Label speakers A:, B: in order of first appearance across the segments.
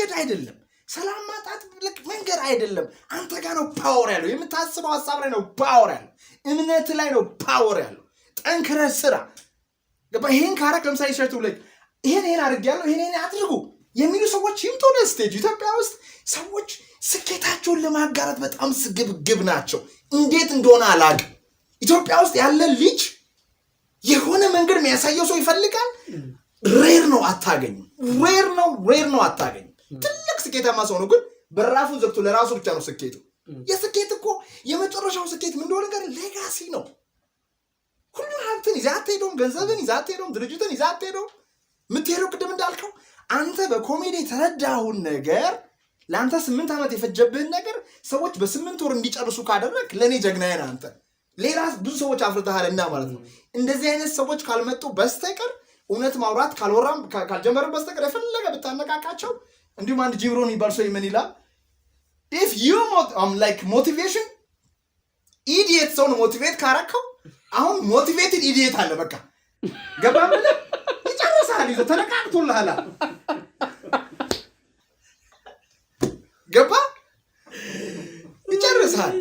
A: መንገድ አይደለም ሰላም ማጣት መንገድ አይደለም አንተ ጋር ነው ፓወር ያለው የምታስበው ሐሳብ ላይ ነው ፓወር ያለው እምነት ላይ ነው ፓወር ያለው ጠንክረህ ስራ ገባ ይሄን ካረክ ለምሳሌ ሸርቱ ላይ ይሄን አድርጋለሁ ይሄን አድርጉ የሚሉ ሰዎች ይምጡ ወደ ስቴጅ ኢትዮጵያ ውስጥ ሰዎች ስኬታቸውን ለማጋራት በጣም ስግብግብ ናቸው እንዴት እንደሆነ አላውቅም ኢትዮጵያ ውስጥ ያለ ልጅ የሆነ መንገድ የሚያሳየው ሰው ይፈልጋል ሬር ነው አታገኝም ሬር ነው አታገኝም ትልቅ ስኬታማ ሰው ነው ግን በራፉን ዘግቶ ለራሱ ብቻ ነው ስኬቱ የስኬት እኮ የመጨረሻው ስኬት ምን እንደሆነ ነገር ሌጋሲ ነው ሁሉ ሀብትን ይዛት ሄዶም ገንዘብን ይዛት ሄዶም ድርጅትን ይዛት ሄዶም ምትሄደው ቅድም እንዳልከው አንተ በኮሜዲ ተረዳሁን ነገር ለአንተ 8 ዓመት የፈጀብህን ነገር ሰዎች በ8 ወር እንዲጨርሱ ካደረክ ለኔ ጀግናዬ ነህ አንተ ሌላ ብዙ ሰዎች አፍርተሃልና ማለት ነው እንደዚህ አይነት ሰዎች ካልመጡ በስተቀር እውነት ማውራት ካልወራም ካልጀመረን በስተቀር የፈለገ ብታነቃቃቸው እንዲሁም አንድ ጂብሮን የሚባል ሰው ምን ይላል if you like motivation idiot ሰውን ሞቲቬት ካረከው አሁን ሞቲቬትድ ኢዲየት አለ በቃ ገባ ማለት ይጨርሳል ይዞ ተነቃቅቶልሃል ገባ ይጨርሳል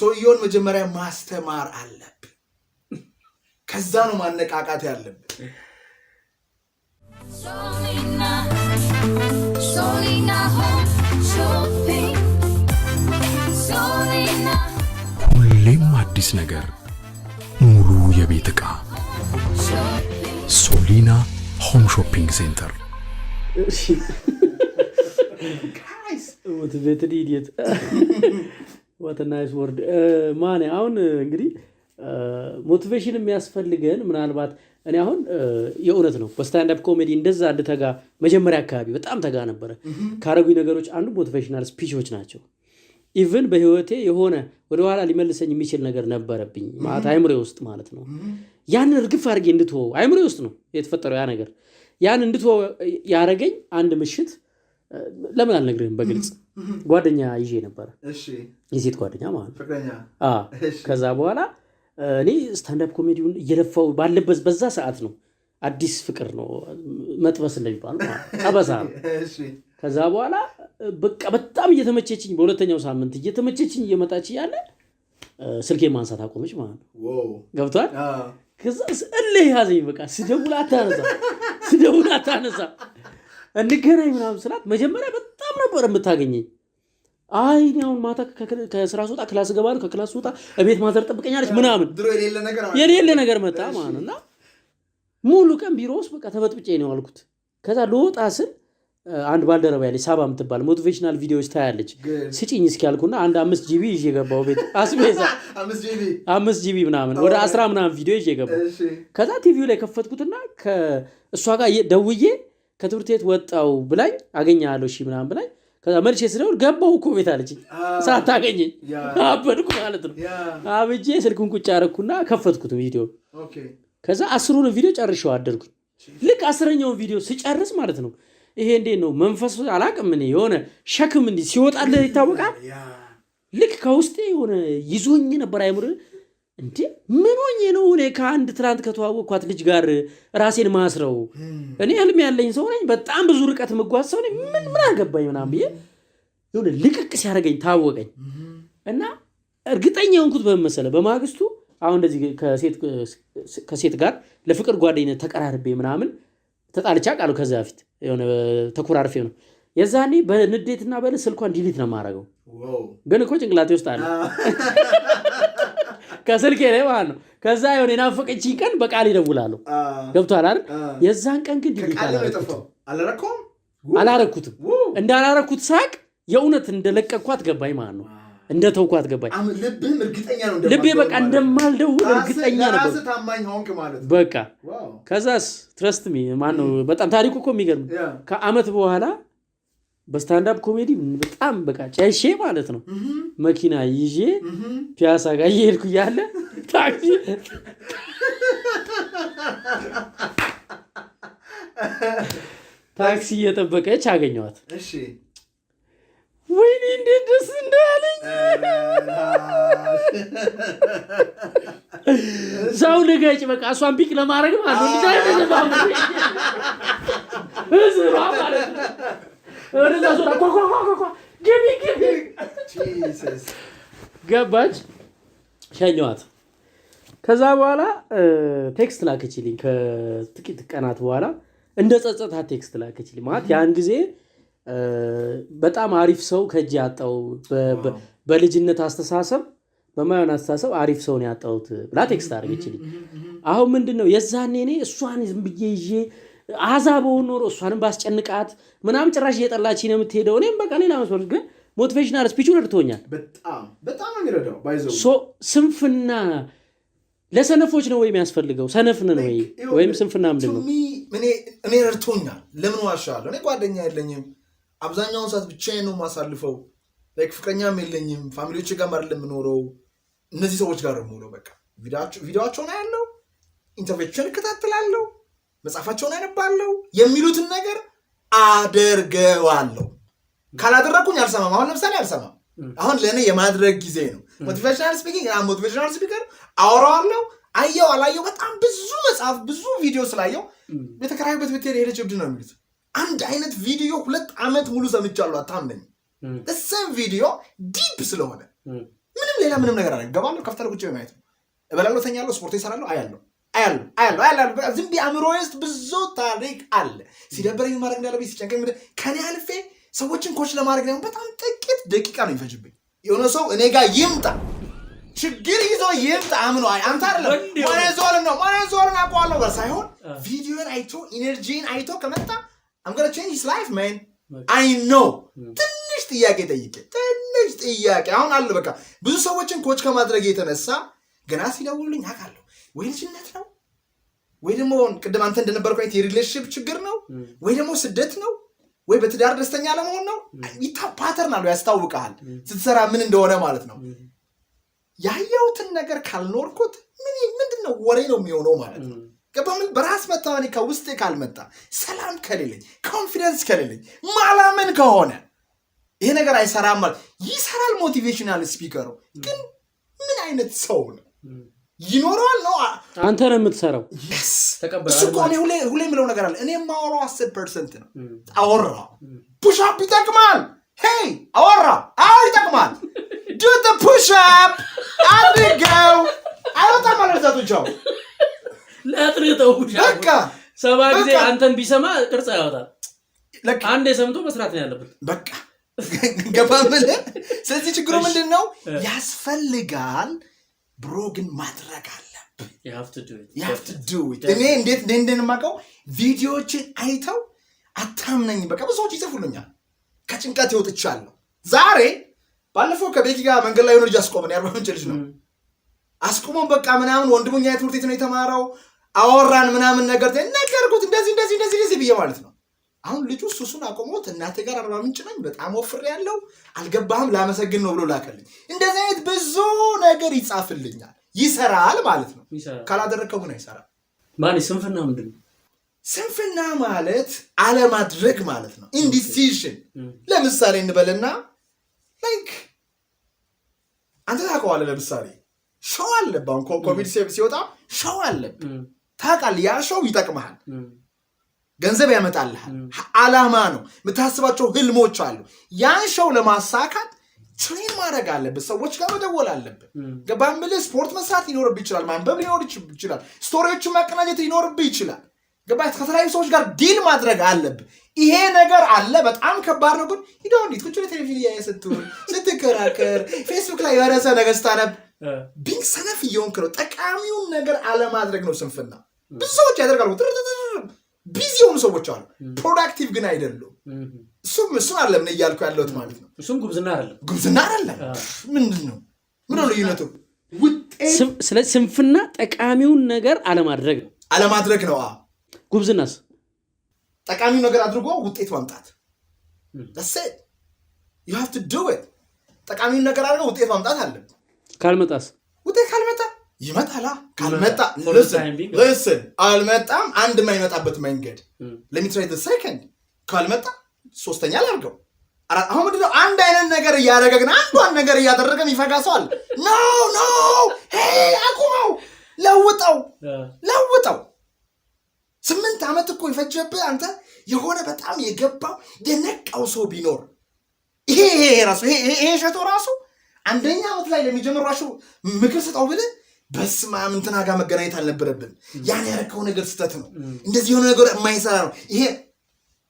A: ሰውየውን መጀመሪያ ማስተማር አለብህ ከዛ ነው ማነቃቃት ያለብህ Solina home shopping Solina ሁሌም አዲስ ነገር ሙሉ የቤት ዕቃ ሶሊና ሆም ሾፒንግ ሴንተር guys what a better idiot what a nice word ማን አሁን እንግዲህ ሞቲቬሽን የሚያስፈልገን ምናልባት እኔ አሁን የእውነት ነው በስታንድ አፕ ኮሜዲ እንደዛ እንድተጋ መጀመሪያ አካባቢ በጣም ተጋ ነበር ካረጉኝ ነገሮች አንዱ ሞቲቬሽናል ስፒቾች ናቸው ኢቭን በህይወቴ የሆነ ወደ ኋላ ሊመልሰኝ የሚችል ነገር ነበረብኝ ማለት አይምሬ ውስጥ ማለት ነው ያንን እርግፍ አድርጌ እንድትወው አይምሬ ውስጥ ነው የተፈጠረው ያ ነገር ያን እንድትወው ያረገኝ አንድ ምሽት ለምን አልነግርህም በግልጽ ጓደኛ ይዤ ነበር እሺ የሴት ጓደኛ ማለት ፍቅረኛ ከዛ በኋላ እኔ ስታንድ አፕ ኮሜዲውን እየለፋው ባለበት በዛ ሰዓት ነው አዲስ ፍቅር ነው መጥበስ እንደሚባል አበሳ እሺ ከዛ በኋላ በቃ በጣም እየተመቸችኝ በሁለተኛው ሳምንት እየተመቸችኝ እየመጣች ያለ ስልኬ ማንሳት አቆመች ማለት ነው ዋው ገብቷል ከዛ እልህ ያዘኝ በቃ ስደውል አታነሳ እንገናኝ ምናምን ስላት መጀመሪያ በጣም ነበር የምታገኘኝ አይ ነው ማታ ከስራ ወጣ ክላስ ገባል ከክላስ ወጣ እቤት ማዘር ጠብቀኛለች ምናምን ድሮ የሌለ ነገር መጣ ማለትና ሙሉ ቀን ቢሮስ በቃ ተበጥብጬ ነው አልኩት ከዛ ልወጣ ስል አንድ ባልደረባ ያለች ሳባ የምትባል ሞቲቬሽናል ቪዲዮዎች ታያለች ስጪኝ እስኪ አልኩና አንድ 5 ጂቢ ይዤ ገባው ቤት አስቤዛ 5 ጂቢ ምናምን ወደ 10 ምናምን ቪዲዮ ይዤ ገባው ከዛ ቲቪው ላይ ከፈትኩትና ከእሷ ጋር ደውዬ ከትምህርት ቤት ወጣው ብላኝ አገኛለሁ እሺ ምናምን ብላኝ ከዛ መልሼ ስደውል ገባው እኮ ቤት አለችኝ ሳታገኘኝ አበድኩ ማለት ነው አብጄ ስልኩን ቁጭ አረኩና ከፈትኩት ቪዲዮ ኦኬ ከዛ 10ሩን ቪዲዮ ጨርሼው አደርኩኝ ልክ 10ኛውን ቪዲዮ ስጨርስ ማለት ነው ይሄ እንዴት ነው መንፈስ አላቅም እኔ የሆነ ሸክም እንዲ ሲወጣልህ ይታወቃል ልክ ከውስጤ የሆነ ይዞኝ ነበር አይምር እንዴ ምን ሆኜ ነው እኔ ከአንድ ትላንት ከተዋወቅኳት ልጅ ጋር ራሴን ማስረው እኔ ህልም ያለኝ ሰው ነኝ በጣም ብዙ ርቀት መጓዝ ሰው ነኝ ምን አገባኝ ምናምን ብዬ የሆነ ልቅቅ ሲያደርገኝ ታወቀኝ እና እርግጠኛ ሆንኩት በመሰለ በማግስቱ አሁን እንደዚህ ከሴት ጋር ለፍቅር ጓደኝነት ተቀራርቤ ምናምን ተጣልቻ ቃሉ ከዛ በፊት የሆነ ተኩራርፌ ነው የዛኔ በንዴትና በለ ስልኳን ዲሊት ነው ማረገው ግን እኮ ጭንቅላቴ ውስጥ አለ ከስልኬ ላይ ማለት ነው ከዛ የሆነ ናፈቀችኝ ቀን በቃል ይደውላሉ ገብቷል አይደል የዛን ቀን ግን ዲሊት አላረኩትም እንዳላረኩት ሳቅ የእውነት እንደለቀቅኳት ገባኝ ማለት ነው እንደተውኳት ገባኝ ልብህም እርግጠኛ ነው ልቤ በቃ እንደማልደውል እርግጠኛ ነበር ራስ ታማኝ ሆንክ ማለት በቃ ከዛስ ትረስት ሚ ማን ነው በጣም ታሪኩ እኮ የሚገርም ከአመት በኋላ በስታንድ አፕ ኮሜዲ በጣም በቃ ጨሼ ማለት ነው መኪና ይዤ ፒያሳ ጋር እየሄድኩ ያለ ታክሲ እየጠበቀች አገኘኋት እሺ ወይኔ እንዴት ደስ እንዳለኝ ሰው ልገጭ በቃ እሷን ፒክ ለማድረግ ማለት ነው ወደዛ ዞራ ግቢ ገባች ሸኘዋት ከዛ በኋላ ቴክስት ላከችልኝ ከጥቂት ቀናት በኋላ እንደ ጸጸታት ቴክስት ላከችልኝ ማለት ያን ጊዜ በጣም አሪፍ ሰው ከጂ ያጣው በልጅነት አስተሳሰብ በማይሆን አስተሳሰብ አሪፍ ሰው ነው ያጣውት ብላ ቴክስት አድርገችልኝ አሁን ምንድነው የዛኔ እኔ እሷን ዝም ብዬ ይዤ አዛበው ኖሮ እሷንም ባስጨንቃት ምናምን ጭራሽ እየጠላችኝ ነው የምትሄደው እኔም በቃ ሌላ መስመር ግን ሞቲቬሽናል ስፒቹ ረድቶኛል
B: በጣም የሚረዳው ባይዘው
A: ስንፍና ለሰነፎች ነው ወይ የሚያስፈልገው ሰነፍን ነው ወይም ስንፍና ምንድነው
B: እኔ ረድቶኛል ለምን ዋሻለሁ እኔ ጓደኛ የለኝም አብዛኛውን ሰዓት ብቻዬን ነው ማሳልፈው ላይክ ፍቅረኛም የለኝም ፋሚሊዎቼ ጋር አይደለም የምኖረው እነዚህ ሰዎች ጋር ነው በቃ ቪዲዮአቸውን አያለው ኢንተርቪዎችን እከታተላለሁ መጽሐፋቸውን አነባለሁ የሚሉትን ነገር አደርገዋለሁ ካላደረኩኝ አልሰማም አሁን ለምሳሌ አልሰማም አሁን ለኔ የማድረግ ጊዜ ነው ሞቲቬሽናል ስፒኪንግ ሞቲቬሽናል ስፒከር አወራዋለሁ አየው አላየው በጣም ብዙ መጽሐፍ ብዙ ቪዲዮ ስላየው በተከራዩበት ብትሄድ ሄደች እብድ ነው የሚሉት አንድ አይነት ቪዲዮ 2 ዓመት ሙሉ ሰምቻለሁ አታምነኝ እሰም ቪዲዮ ዲፕ ስለሆነ ምንም ሌላ ምንም ነገር አይደለም ገባለሁ ከፍተለ ቁጭ በማየት እበላለሁ ተኛለሁ ስፖርት እሰራለሁ አያለሁ ዝም ቢአምሮ ውስጥ ብዙ ታሪክ አለ ሲደበረኝ ማድረግ እንዳለብኝ ሲጨንቀኝ ከኔ አልፌ ሰዎችን ኮች ለማድረግ ነው በጣም ጥቂት ደቂቃ ነው ይፈጅብኝ የሆነ ሰው እኔ ጋር ይምጣ ችግር ይዞ ይምጣ አምኖ አንተ አይደለም ማኔዞርን አቋለው ጋር ሳይሆን ቪዲዮን አይቶ ኢነርጂን አይቶ ከመጣ I'm going to change his life man I know ትንሽ ጥያቄ አሁን አለ በቃ ብዙ ሰዎችን ኮች ከማድረግ የተነሳ ገና ሲደውሉልኝ አውቃለሁ ወይ ልጅነት ነው ወይ ደግሞ ቅድም አንተ እንደነበርከው አይነት የሪሌሽንሺፕ ችግር ነው ወይ ደግሞ ስደት ነው ወይ በትዳር ደስተኛ ለመሆን ነው ፓተርን አለው ያስታውቃል ስትሰራ ምን እንደሆነ ማለት ነው ያየሁትን ነገር ካልኖርኩት ምንድነው ወሬ ነው የሚሆነው ማለት ነው ገባምን በራስ መተማመን ከውስጥ ካልመጣ ሰላም ከሌለኝ ኮንፊደንስ ከሌለኝ ማላመን ከሆነ ይሄ ነገር አይሰራም ማለት ይሰራል ሞቲቬሽናል ስፒከሩ ግን ምን አይነት ሰው ነው ይኖራል ነው
A: አንተ ነው የምትሰራው
B: እሱ ቆኔ ሁሌ ምለው ነገር አለ እኔ ማወራው 10% ነው አወራ ፑሽ አፕ ይጠቅማል ሄይ አወራ ይጠቅማል do the push up አድርገው አይወጣ ማለት ነው
A: ለአጥሬተው በቃ ሰባ ጊዜ አንተን ቢሰማ ቅርጽ ያወጣል አንዴ ሰምቶ መስራት ነው ያለበት በቃ
B: ገባምለ ስለዚህ ችግሩ ምንድነው ያስፈልጋል ብሮ ግን ማድረግ አለብህ
A: you have to
B: do it እኔ እንዴት እንደማቀው ቪዲዮዎችን አይተው አታምነኝ በቃ ብዙዎች ይጽፉልኛል ከጭንቀት ይወጥቻለሁ ዛሬ ባለፈው ከቤኪ ጋር መንገድ ላይ ሆነ ልጅ አስቆመን ያርባ ምንጭ ልጅ ነው አስቆመን በቃ ምናምን ወንድሙኛ የትምህርት ቤት ነው የተማረው አወራን ምናምን ነገርኩት እንደዚህ ብዬ ማለት ነው አሁን ልጁ ሱሱን አቆሞት እናቴ ጋር አርባ ምንጭ ነኝ በጣም ወፍሬ ያለው አልገባህም ላመሰግን ነው ብሎ ላከልኝ እንደዚህ አይነት ብዙ ነገር ይጻፍልኛል ይሰራል ማለት ነው ካላደረከው ግን አይሰራም
A: ማን ስንፍና ምንድነው
B: ስንፍና ማለት አለማድረግ ማለት ነው ኢንዲሲዥን ለምሳሌ እንበልና ላይክ አንተ ታውቀዋለህ ለምሳሌ ሾው አለብህ ኮቪድ ሲወጣ ሾው አለብህ ታውቃለህ ያ ሾው ይጠቅምሃል ገንዘብ ያመጣልሃል ዓላማ ነው የምታስባቸው ህልሞች አሉ ያን ሾው ለማሳካት ትሬን ማድረግ አለብህ ሰዎች ጋር መደወል አለብህ ገባም ብለህ ስፖርት መስራት ይኖርብህ ይችላል ማንበብ ይችላል ስቶሪዎችን ማቀናጀት ይኖርብህ ይችላል ገባህ ከተለያዩ ሰዎች ጋር ዲል ማድረግ አለብህ ይሄ ነገር አለ በጣም ከባድ ነው ግን እንዴት ቁጭ ብለህ ቴሌቪዥን ያየሰቱን ስትከራከር ፌስቡክ ላይ ያረሰ ነገር ስታነብ ቢንግ ሰነፍ እየሆንክ ነው ጠቃሚውን ነገር አለማድረግ ነው ስንፍና ብዙ ሰዎች ያደርጋሉ ቢዚ የሆኑ ሰዎች አሉ ፕሮዳክቲቭ ግን አይደሉም እሱም አለ ምን እያልኩ ያለሁት ማለት ነው
A: እሱም ጉብዝና አይደለም
B: ምንድነው ምን ነው ልዩነቱ
A: ስለ ስንፍና ጠቃሚውን ነገር አለማድረግ ነው ጉብዝናስ
B: ጠቃሚውን ነገር አድርጎ ውጤት ማምጣት that's it you have to do it ጠቃሚውን ነገር አድርጎ ውጤት ማምጣት አለ
A: ካልመጣስ
B: ውጤት ካልመጣ ይመጣላ ካልመጣ listen አልመጣም አንድ የማይመጣበት መንገድ let me try the second ካልመጣ ሶስተኛ ላድርገው አሁን ምንድነው አንድ አይነት ነገር እያደረገን አንዷን ነገር እያደረገን ይፈጋሰዋል no hey አቁመው ለውጠው 8 ዓመት እኮ የፈጀብህ አንተ የሆነ በጣም የገባው የነቃው ሰው ቢኖር ይሄ እሸቱ ራሱ አንደኛ ዓመት ላይ ለሚጀምር ራሱ ምክር ስጠው ብለህ በስመ አብ እንትና ጋር መገናኘት አልነበረብን። ያን ያረከው ነገር ስተት ነው። እንደዚህ የሆነ ነገር የማይሰራ ነው። ይሄ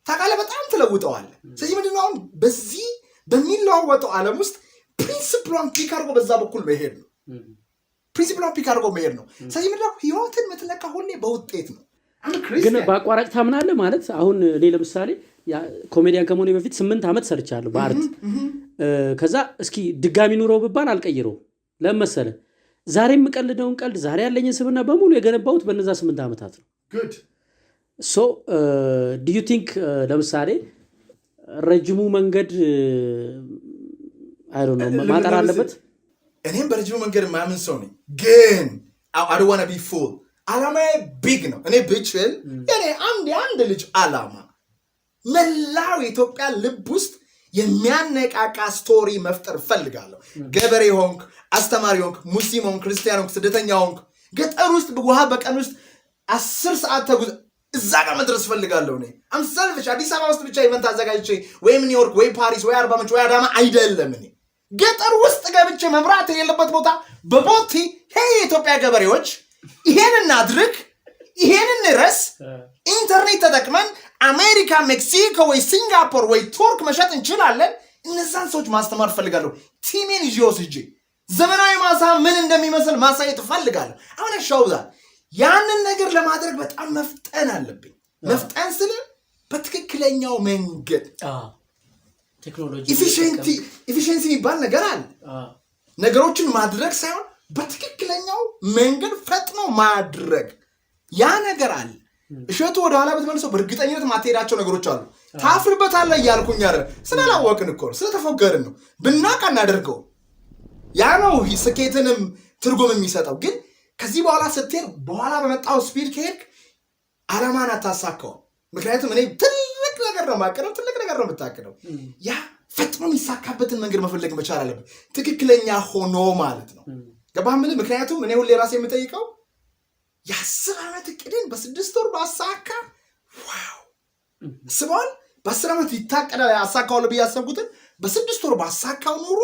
B: ታውቃለህ በጣም ትለውጠዋለህ። ስለዚህ ምንድነው አሁን በዚህ በሚለዋወጠው ዓለም ውስጥ ፕሪንሲፕሏን ፒክ አድርጎ በዛ በኩል መሄድ ነው። ፕሪንሲፕሏን ፒክ አድርጎ መሄድ ነው። ስለዚህ ምንድነው ህይወትን የምትለካ ሁሌ በውጤት ነው።
A: ግን በአቋራጭ ታምናለህ ማለት አሁን እኔ ለምሳሌ ኮሜዲያን ከመሆኔ በፊት 8 ዓመት ሰርቻለሁ በአርት። ከዛ እስኪ ድጋሚ ኑሮ ብባል አልቀይረው ለምን መሰለህ? ዛሬ የምቀልደውን ቀልድ ዛሬ ያለኝን ስብዕና በሙሉ የገነባሁት በእነዛ 8 ዓመታት ነው። ሶ ዱ ዩ ቲንክ ለምሳሌ ረጅሙ መንገድ አይ ዶንት ኖ ማጠር አለበት?
B: እኔም በረጅሙ መንገድ ማምን ሰው ነኝ፣ ግን I don't want to be full ዓላማዬ ቢግ ነው። እኔ ብችል እኔ አንድ ልጅ ዓላማ መላው የኢትዮጵያ ልብ ውስጥ የሚያነቃቃ ስቶሪ መፍጠር ፈልጋለሁ። ገበሬ ሆንክ፣ አስተማሪ ሆንክ፣ ሙስሊም ሆንክ፣ ክርስቲያን ሆንክ፣ ስደተኛ ሆንክ፣ ገጠር ውስጥ ውሃ በቀን ውስጥ 10 ሰዓት ተጉዝ እዛ ጋር መድረስ ፈልጋለሁ። እኔ አምሰልፍሽ አዲስ አበባ ውስጥ ብቻ ኢቨንት አዘጋጅቼ ወይ ኒውዮርክ ወይ ፓሪስ ወይ አርባ ምንጭ ወይ አዳማ አይደለም። እኔ ገጠር ውስጥ ገብቼ መብራት የሌለበት ቦታ በቦቲ የኢትዮጵያ ገበሬዎች ይሄን እናድርግ፣ ይሄን እንረስ፣ ኢንተርኔት ተጠቅመን አሜሪካ፣ ሜክሲኮ ወይ ሲንጋፖር ወይ ቱርክ መሸጥ እንችላለን። እነዛን ሰዎች ማስተማር ፈልጋለሁ። ቲሜን ይዤ ወስጄ ዘመናዊ ማሳ ምን እንደሚመስል ማሳየት ፈልጋለሁ። አሁን ሻውዛል ያንን ነገር ለማድረግ በጣም መፍጠን አለብኝ። መፍጠን ስለ በትክክለኛው መንገድ
A: ቴክኖሎጂ
B: ኢፊሽንሲ የሚባል ነገር አለ። ነገሮችን ማድረግ ሳይሆን በትክክለኛው መንገድ ፈጥኖ ማድረግ ያ ነገር አለ። እሸቱ ወደ ኋላ ብትመልሰው በእርግጠኝነት ማትሄዳቸው ነገሮች አሉ። ታፍርበታለህ እያልኩኝ አይደል፣ ስላላወቅን እኮ ስለተፎገርን ነው። ብናውቅ እናደርገው። ያ ነው ስኬትንም ትርጉም የሚሰጠው። ግን ከዚህ በኋላ ስትሄድ በኋላ በመጣው ስፒድ ከሄድክ ዓላማን አታሳካው። ምክንያቱም እኔ ትልቅ ነገር ነው የማቅደው፣ ትልቅ ነገር ነው የምታቅደው። ያ ፈጥኖ የሚሳካበትን መንገድ መፈለግ መቻል አለብን፣ ትክክለኛ ሆኖ ማለት ነው። ገባህ? ምክንያቱም እኔ ሁሌ ራሴ የምጠይቀው የ10 ዓመት እቅድን በ6 ወር ባሳካ ዋው ስባል በ10 ዓመት ይታቀዳል ያሳካዋለሁ ብዬ ያሰብኩትን በ6 ወር ባሳካው ኑሮ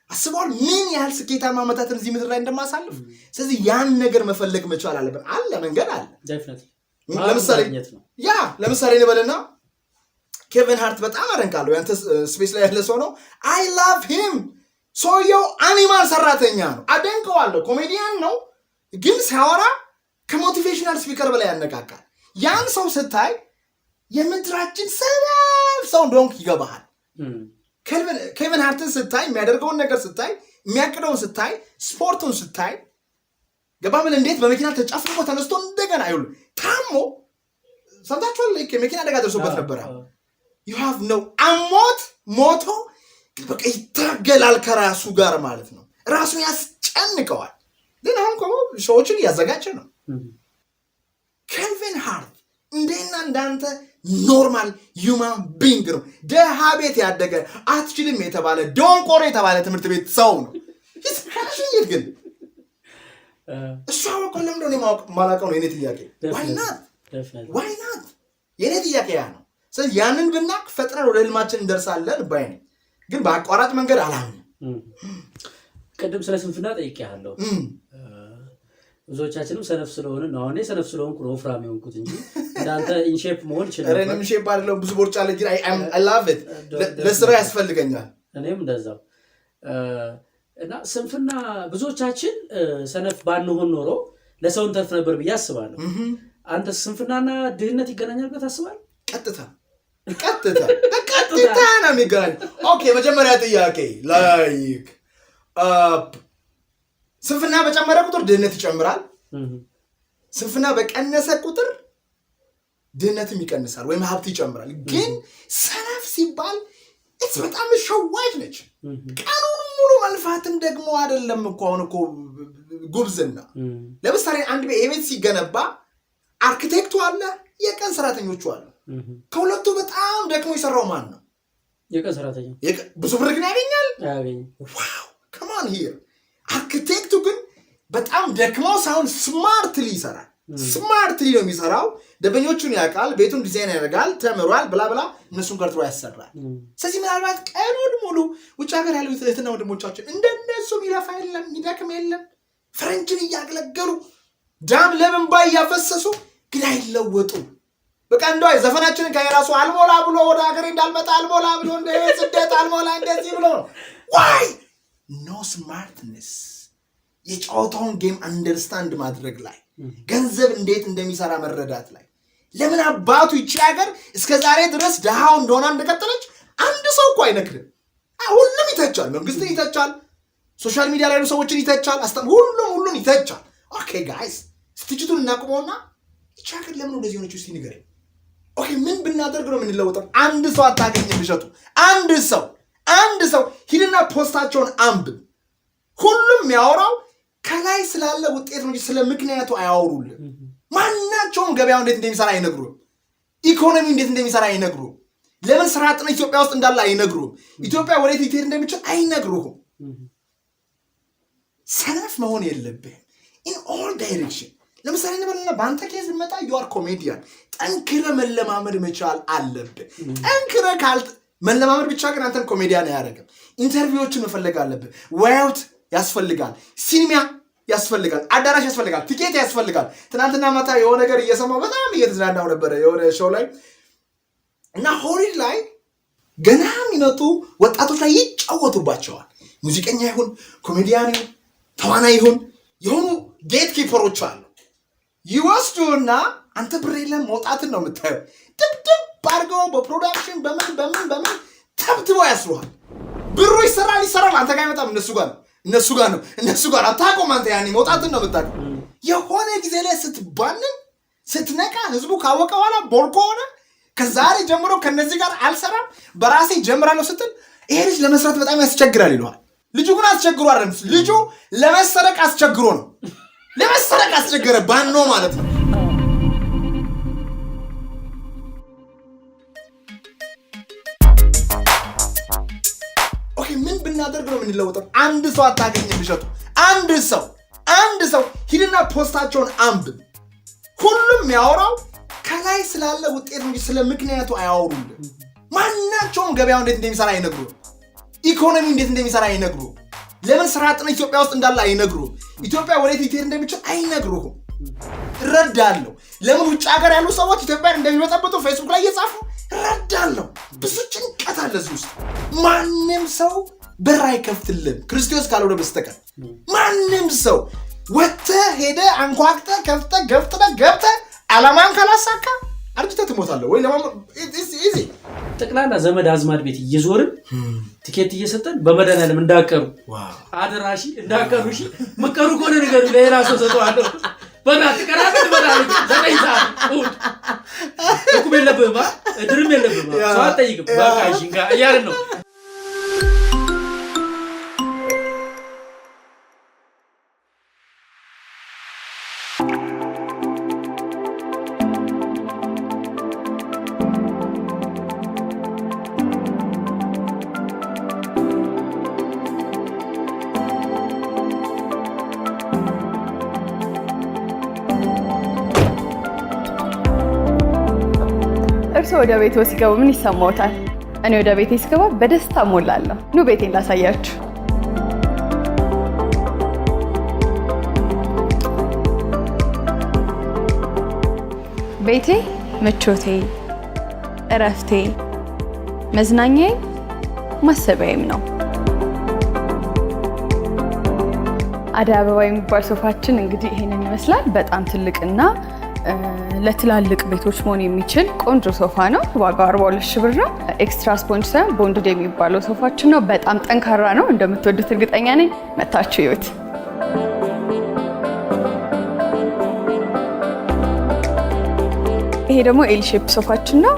B: አስበዋል ምን ያህል ስኬታማ ዓመታትን እዚህ ምድር ላይ እንደማሳልፍ። ስለዚህ ያን ነገር መፈለግ መቻል አለብን። አለ መንገድ አለ። ለምሳሌ እንበልና ኬቪን ሃርት በጣም አደንቃለሁ። ያንተ ስፔስ ላይ ያለ ሰው ነው። አይ ላቭ ሂም። ሰውየው አኒማል ሰራተኛ ነው፣ አደንቀዋለሁ። ኮሜዲያን ነው፣ ግን ሲያወራ ከሞቲቬሽናል ስፒከር በላይ ያነቃቃል። ያን ሰው ስታይ የምድራችን ሰላም ሰው እንደሆንክ ይገባሃል። ኬቪን ሃርትን ስታይ፣ የሚያደርገውን ነገር ስታይ፣ የሚያቅደውን ስታይ፣ ስፖርቱን ስታይ ገባምን እንዴት በመኪና ተጫፍሮ ተነስቶ እንደገና አይውል ታሞ ሰምታችኋል። መኪና አደጋ ደርሶበት ነበረ። you have no አሞት ሞቶ በቃ ይታገላል ከራሱ ጋር ማለት ነው። ራሱን ያስጨንቀዋል። ግን አሁን እኮ ሾዎችን እያዘጋጀ ነው። ኬቪን ሃርት እንደና እንዳንተ ኖርማል ሂውማን ቢንግ ነው። ደሃ ቤት ያደገ አትችልም የተባለ ዶንቆሮ የተባለ ትምህርት ቤት ሰው ነው። ይስካሽኝ ግን እሷ ወቆ ለምንድነው እኔ ማላውቀው ነው የኔ ጥያቄ። ዋይ ናት የኔ ጥያቄ ያ ነው። ስለዚህ ያንን ብናቅ ፈጥረን ወደ ህልማችን እንደርሳለን ባይ ነኝ። ግን በአቋራጭ መንገድ አላምንም።
A: ቅድም ስለ ስንፍና ጠይቄሃለሁ። ብዙዎቻችንም ሰነፍ ስለሆነ ነው። አሁን ሰነፍ ስለሆንኩ ነው ወፍራም የሆንኩት እንጂ እንዳንተ ኢንሼፕ መሆን ይችላል።
B: እኔም ኢንሼፕ አይደለም ብዙ ቦርጫ አለ ግን I love it ለስራ ያስፈልገኛል።
A: እኔም እንደዛው እና ስንፍና ብዙዎቻችን ሰነፍ ባንሆን ኖሮ ለሰው እንተርፍ ነበር ብዬ አስባለሁ። አንተ ስንፍናና ድህነት ይገናኛል ብለህ ታስባለህ? ቀጥታ ነው የሚገናኝ።
B: ኦኬ መጀመሪያ ጥያቄ ላይክ ስንፍና በጨመረ ቁጥር ድህነት ይጨምራል። ስንፍና በቀነሰ ቁጥር ድህነትም ይቀንሳል ወይም ሀብት ይጨምራል። ግን ሰነፍ ሲባል በጣም ሸዋጅ ነች። ቀኑን ሙሉ መልፋትም ደግሞ አይደለም እኮ አሁን እኮ ጉብዝና። ለምሳሌ አንድ ቤት ሲገነባ አርኪቴክቱ አለ፣ የቀን ሰራተኞቹ አሉ። ከሁለቱ በጣም ደግሞ የሰራው ማን ነው?
A: የቀን ሰራተኛው።
B: ብዙ ብር ግን ያገኛል።
A: ዋው
B: ከማን ሂር አርኪቴክቱ ግን በጣም ደክሞ ሳይሆን ስማርትሊ ይሰራል። ስማርትሊ ነው የሚሰራው። ደንበኞቹን ያውቃል፣ ቤቱን ዲዛይን ያደርጋል፣ ተምሯል፣ ብላ ብላ እነሱን ቀርጥሮ ያሰራል። ስለዚህ ምናልባት ቀኑን ሙሉ ውጭ ሀገር ያሉ እህትና ወንድሞቻችን እንደነሱ የሚለፋ የለም የሚደክም የለም። ፈረንጅን እያገለገሉ ዳም ለምንባ እያፈሰሱ ግን አይለወጡ። በቃ እንደው ዘፈናችንን ከየራሱ አልሞላ ብሎ ወደ ሀገሬ እንዳልመጣ አልሞላ ብሎ እንደ ስደት አልሞላ እንደዚህ ብሎ ነው። ዋይ ኖ ስማርትነስ። የጨዋታውን ጌም አንደርስታንድ ማድረግ ላይ ገንዘብ እንዴት እንደሚሰራ መረዳት ላይ ለምን አባቱ ይቺ ሀገር እስከ ዛሬ ድረስ ድሃው እንደሆነ እንደቀጠለች አንድ ሰው እኮ አይነክርም። ሁሉም ይተቻል፣ መንግስትን ይተቻል፣ ሶሻል ሚዲያ ላይ ያሉ ሰዎችን ይተቻል፣ ሁሉም ይተቻል። ኦኬ ጋይስ ስትጅቱን እናቁመውና ይቺ ሀገር ለምን እንደዚህ ሆነች እስቲ ንገረኝ። ኦኬ ምን ብናደርግ ነው የምንለወጠው? አንድ ሰው አታገኝም ብሸቱ። አንድ ሰው ሂድና ፖስታቸውን አንብብ። ሁሉም ያወራው ከላይ ስላለ ውጤት ነው እንጂ ስለ ምክንያቱ አያወሩልም። ማናቸውም ገበያው እንዴት እንደሚሰራ አይነግሩም። ኢኮኖሚ እንዴት እንደሚሰራ አይነግሩም። ለምን ስራ አጥነት ኢትዮጵያ ውስጥ እንዳለ አይነግሩም። ኢትዮጵያ ወዴት ልትሄድ እንደሚችል አይነግሩም። ሰነፍ መሆን የለብህም ኢን ኦል ዳይሬክሽን። ለምሳሌ እንበልና በአንተ ኬዝ መጣ you are comedian ጠንክረ መለማመድ መቻል አለብህ። ጠንክረ መለማመድ ብቻ ግን አንተን ኮሜዲያን አያደርግም። ኢንተርቪዎችን መፈለግ አለብህ። ዋውት ያስፈልጋል፣ ሲኒማ ያስፈልጋል፣ አዳራሽ ያስፈልጋል፣ ቲኬት ያስፈልጋል። ትናንትና ማታ የሆነ ነገር እየሰማው በጣም እየተዝናናው ነበር የሆነ ሾው ላይ እና ሆሊውድ ላይ ገና የሚመጡ ወጣቶች ላይ ይጫወቱባቸዋል። ሙዚቀኛ ይሁን ኮሜዲያን ይሁን ተዋናይ ይሁን የሆኑ ጌት ኪፐሮች አሉ። ይወስዱና አንተ ብር የለም መውጣትን ነው የምታየው። ድብድብ አድርገው በፕሮዳክሽን በምን ተብትበው ያስሩሃል። ብሩ ይሰራል፣ አንተ ጋር አይመጣም፣ እነሱ ጋር አታውቀውም። አንተ ያኔ መውጣትን ነው የምታውቀው። የሆነ ጊዜ ላይ ስትባንን ስትነቃ ህዝቡ ካወቀ በኋላ ቦልኮ ሆነ። ከዛሬ ጀምሮ ከነዚህ ጋር አልሰራም በራሴ ጀምራለሁ ስትል ይሄ ልጅ ለመስራት በጣም ያስቸግራል ይለዋል። ልጁ ግን አስቸግሮ አይደለም፣ ልጁ ለመሰረቅ አስቸግሮ ነው። ለመሰረቅ አስቸገረ ባኖ ማለት ነው። ኦኬ ምን ብናደርግ ነው የምንለወጠው? አንድ ሰው አታገኝም ብሸቱ። አንድ ሰው ሂድና ፖስታቸውን አንብብ። ሁሉም ያወራው ከላይ ስላለ ውጤት እንጂ ስለ ምክንያቱ አያወሩልም። ማናቸውም ገበያው እንዴት እንደሚሰራ አይነግሩም። ኢኮኖሚ እንዴት እንደሚሰራ አይነግሩም። ለምን ስራ አጥነት ኢትዮጵያ ውስጥ እንዳለ አይነግሩም። ኢትዮጵያ ወዴት ልትሄድ እንደሚችል አይነግሩም። እረዳለሁ። ለምን ውጭ ሀገር ያሉ ሰዎች ኢትዮጵያን እንደሚመጣበቱ ፌስቡክ ላይ እየጻፉ እረዳለሁ። ብዙ ጭንቀት አለ እዚህ ውስጥ። ማንም ሰው በር አይከፍትልም ክርስቶስ ካልሆነ በስተቀር። ማንም ሰው ወጥተህ ሄደህ አንኳክተህ ከፍተህ ገብተህ ዓላማን ካላሳካ አርጅተህ ትሞታለህ። ወይ ኢዚ
A: ጠቅላላ ዘመድ አዝማድ ቤት እየዞርን ቲኬት እየሰጠን በመድኃኒዓለም እንዳቀሩ አደራሺ እንዳቀሩ። እሺ መቀሩ ከሆነ ነገሩ ለሌላ ሰው ሰጠዋለሁ። በእናትህ ቀራበት በዳልክ ዘጠይታ እቁብ የለብህም ድርም የለብህም ሰው አትጠይቅም። በቃ እሺ እያልን ነው።
C: እርሶ ወደ ቤት ሲገቡ ምን ይሰማዎታል? እኔ ወደ ቤቴ ስገባ በደስታ ሞላለሁ። ኑ ቤቴን ላሳያችሁ። ቤቴ ምቾቴ፣ እረፍቴ፣ መዝናኛዬ፣ ማሰቢያዬም ነው። አደይ አበባ የሚባል ሶፋችን እንግዲህ ይሄንን ይመስላል። በጣም ትልቅና ለትላልቅ ቤቶች መሆን የሚችል ቆንጆ ሶፋ ነው። ዋጋው 42 ሺህ ብር ነው። ኤክስትራ ስፖንጅ ሳይሆን ቦንድድ የሚባለው ሶፋችን ነው። በጣም ጠንካራ ነው። እንደምትወዱት እርግጠኛ ነኝ። መታችሁ ይዩት። ይሄ ደግሞ ኤል ሼፕ ሶፋችን ነው።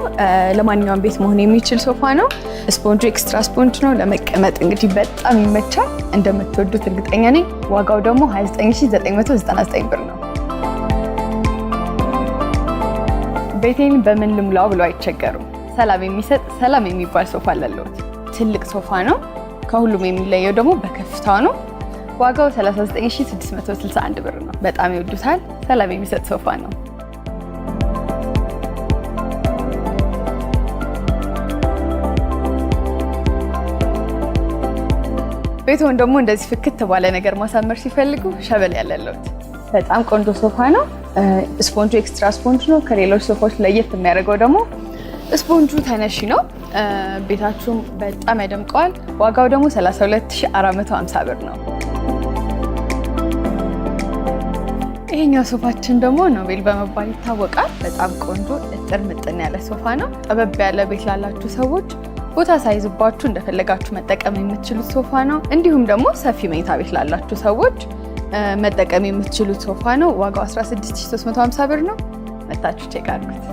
C: ለማንኛውም ቤት መሆን የሚችል ሶፋ ነው። ስፖንጁ ኤክስትራ ስፖንጅ ነው። ለመቀመጥ እንግዲህ በጣም ይመቻል። እንደምትወዱት እርግጠኛ ነኝ። ዋጋው ደግሞ 29999 ብር ነው። ቤቴን በምን ልሙላው ብለው አይቸገሩም። ሰላም የሚሰጥ ሰላም የሚባል ሶፋ አለልዎት። ትልቅ ሶፋ ነው። ከሁሉም የሚለየው ደግሞ በከፍታው ነው። ዋጋው 39661 ብር ነው። በጣም ይወዱታል። ሰላም የሚሰጥ ሶፋ ነው። ቤቱን ደግሞ እንደዚህ ፍክት ባለ ነገር ማሳመር ሲፈልጉ ሸበል ያለለት በጣም ቆንጆ ሶፋ ነው። ስፖንጁ ኤክስትራ ስፖንጅ ነው። ከሌሎች ሶፋዎች ለየት የሚያደርገው ደግሞ ስፖንጁ ተነሺ ነው። ቤታችሁም በጣም ያደምቀዋል። ዋጋው ደግሞ 32450 ብር ነው። ይሄኛው ሶፋችን ደግሞ ኖቤል በመባል ይታወቃል። በጣም ቆንጆ እጥር ምጥን ያለ ሶፋ ነው። ጠበብ ያለ ቤት ላላችሁ ሰዎች ቦታ ሳይዝባችሁ እንደፈለጋችሁ መጠቀም የምትችሉት ሶፋ ነው። እንዲሁም ደግሞ ሰፊ መኝታ ቤት ላላችሁ ሰዎች መጠቀም የምትችሉት ሶፋ ነው። ዋጋው 16350 ብር ነው። መታችሁ ቼክ አድርጉት።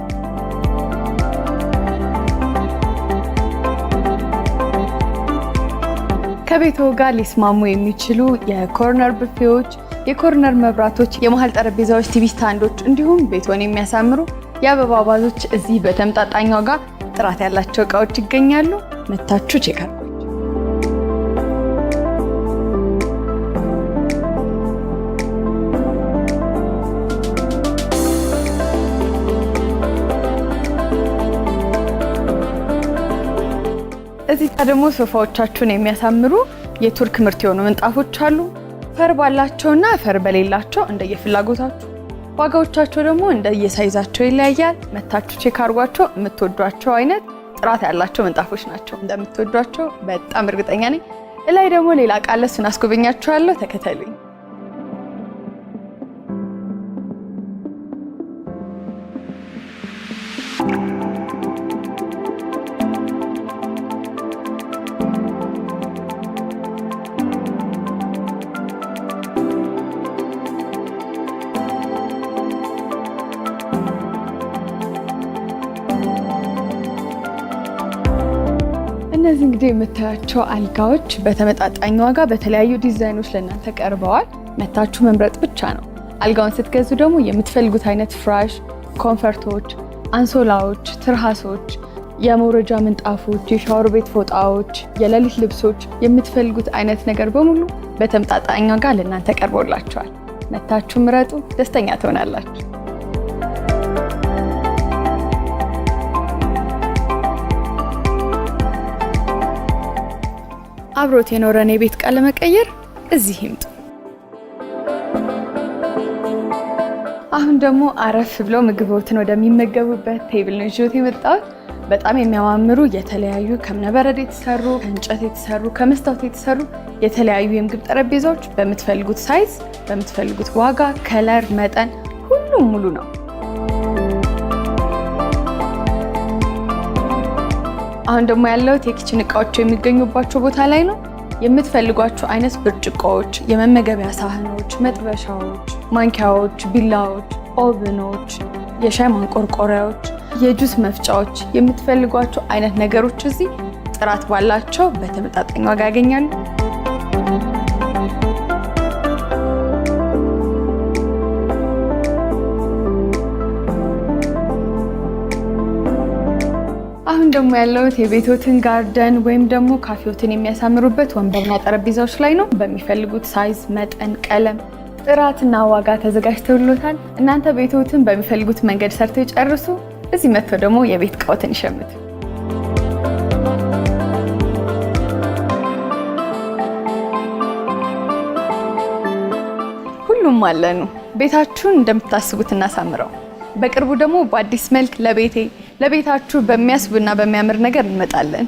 C: ከቤቶ ጋር ሊስማሙ የሚችሉ የኮርነር ቡፌዎች፣ የኮርነር መብራቶች፣ የመሃል ጠረጴዛዎች፣ ቲቪ ስታንዶች እንዲሁም ቤቶን የሚያሳምሩ የአበባ ባዞች እዚህ በተመጣጣኝ ዋጋ ጥራት ያላቸው እቃዎች ይገኛሉ። መታችሁ ቼክ አድርጉ። እዚህ ደግሞ ሶፋዎቻችሁን የሚያሳምሩ የቱርክ ምርት የሆኑ ምንጣፎች አሉ። ፈር ባላቸውና ፈር በሌላቸው እንደየፍላጎታችሁ፣ ዋጋዎቻቸው ደግሞ እንደየሳይዛቸው ይለያያል። መታችሁ ቼክ አድርጓቸው። የምትወዷቸው አይነት ጥራት ያላቸው ምንጣፎች ናቸው። እንደምትወዷቸው በጣም እርግጠኛ ነኝ። እላይ ደግሞ ሌላ ቃል እሱን አስጎበኛችኋለሁ። ተከተሉኝ። እነዚህ እንግዲህ የምታያቸው አልጋዎች በተመጣጣኝ ዋጋ በተለያዩ ዲዛይኖች ለእናንተ ቀርበዋል። መታችሁ መምረጥ ብቻ ነው። አልጋውን ስትገዙ ደግሞ የምትፈልጉት አይነት ፍራሽ፣ ኮንፈርቶች፣ አንሶላዎች፣ ትርሃሶች፣ የመውረጃ ምንጣፎች፣ የሻወር ቤት ፎጣዎች፣ የሌሊት ልብሶች፣ የምትፈልጉት አይነት ነገር በሙሉ በተመጣጣኝ ዋጋ ለእናንተ ቀርቦላችኋል። መታችሁ ምረጡ፣ ደስተኛ ትሆናላችሁ። አብሮት የኖረን የቤት ዕቃ ለመቀየር እዚህ ይምጡ። አሁን ደግሞ አረፍ ብለው ምግቦትን ወደሚመገቡበት ቴብል ነው ይዤት የመጣሁት። በጣም የሚያማምሩ የተለያዩ ከእብነበረድ የተሰሩ፣ ከእንጨት የተሰሩ፣ ከመስታወት የተሰሩ የተለያዩ የምግብ ጠረጴዛዎች በምትፈልጉት ሳይዝ፣ በምትፈልጉት ዋጋ፣ ከለር፣ መጠን ሁሉም ሙሉ ነው። አሁን ደግሞ ያለሁት የኪችን እቃዎች የሚገኙባቸው ቦታ ላይ ነው። የምትፈልጓቸው አይነት ብርጭቆዎች፣ የመመገቢያ ሳህኖች፣ መጥበሻዎች፣ ማንኪያዎች፣ ቢላዎች፣ ኦቭኖች፣ የሻይ ማንቆርቆሪያዎች፣ የጁስ መፍጫዎች፣ የምትፈልጓቸው አይነት ነገሮች እዚህ ጥራት ባላቸው በተመጣጣኝ ዋጋ ያገኛሉ። አሁን ደግሞ ያለሁት የቤቶትን ጋርደን ወይም ደግሞ ካፌዎትን የሚያሳምሩበት ወንበርና ጠረጴዛዎች ላይ ነው። በሚፈልጉት ሳይዝ፣ መጠን፣ ቀለም፣ ጥራትና ዋጋ ተዘጋጅተውሎታል። እናንተ ቤቶትን በሚፈልጉት መንገድ ሰርተው ይጨርሱ። እዚህ መጥተው ደግሞ የቤት እቃዎትን ይሸምቱ። ሁሉም አለኑ። ቤታችሁን እንደምታስቡት እናሳምረው። በቅርቡ ደግሞ በአዲስ መልክ ለቤታችሁ በሚያስብና በሚያምር ነገር እንመጣለን።